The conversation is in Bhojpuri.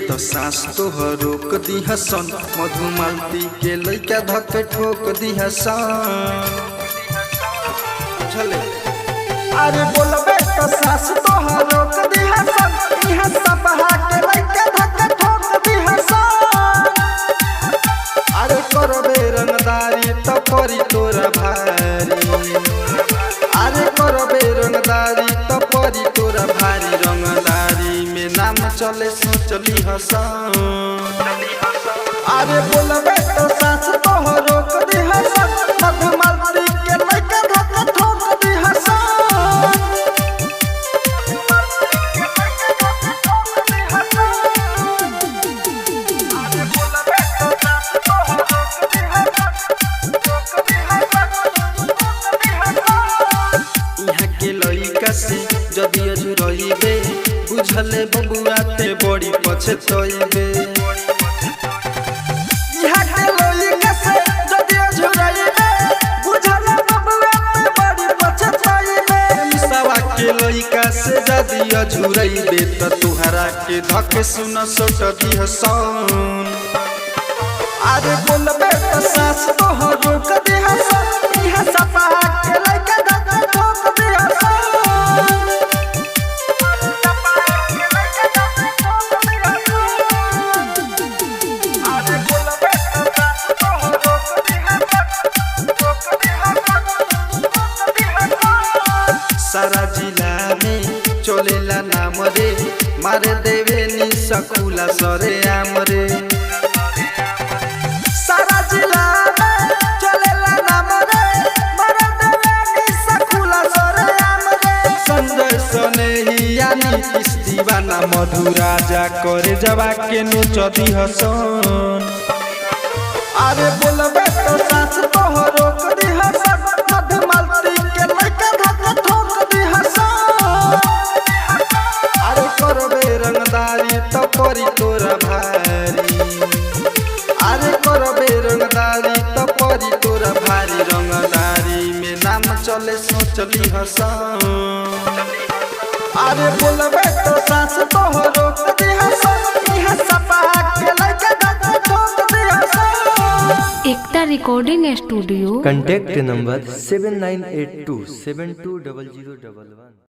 तो सास तोहर रोक दिहसन, मधुमालती के लइका धके ठोक दिहसन। चले अरे बोलबे तो सास तोहर रोक दिहसन, इहा सपहा के लइका धके ठोक दिहसन। अरे करबे रंगदारी तो परी तोरा भारी, अरे करबे रंगदारी तो परी तोरा भारी। रंगदारी में नाम चले सोचली हसन। अरे बोलबे तो सास तोहर रोक दिहसन, मधुमालती के लइका धके ठोक दिहसन। जदि अजुरइबे बुझले बबुआ ते बड़ी पछतइबे। इहा के लइका से जदि अजुरइबे बुझले बबुआ ते बड़ी पछतइबे। मिसावा के लइका से जदि अजुरइबे त तुहरा के धके सुन सोट दिहसन। अरे बोलबे तो सास तोहर रोक दिहसन, इहा सपहा के लइका धके ठोक दिहसन। सारा जिला में चलेला नाम रे, मारे देवे नी सकुला सरे आम रे। सारा जिला में चलेला नाम रे, मारे देवे नी सकुला सरे आम रे। संजय सने ही यानी किस दीवाना, मधु राजा करे जवा के नोच दिहसन। अरे बोलबे तो सास तोहर रोक दिहसन, मधुमालती के लइका धके ठोक दिहसन। अरे करबे रंगदारी तो परी तोरा भारी, अरे करबे रंगदारी तो परी तोरा भारी। रंगदारी में नाम चले सोचली हसन। अरे बोलबे तो सास तोहर रोक दिहसन, इहा सपहा के लइका धके ठोक दिहसन। एकता रिकॉर्डिंग स्टूडियो। Contact number 7982720011।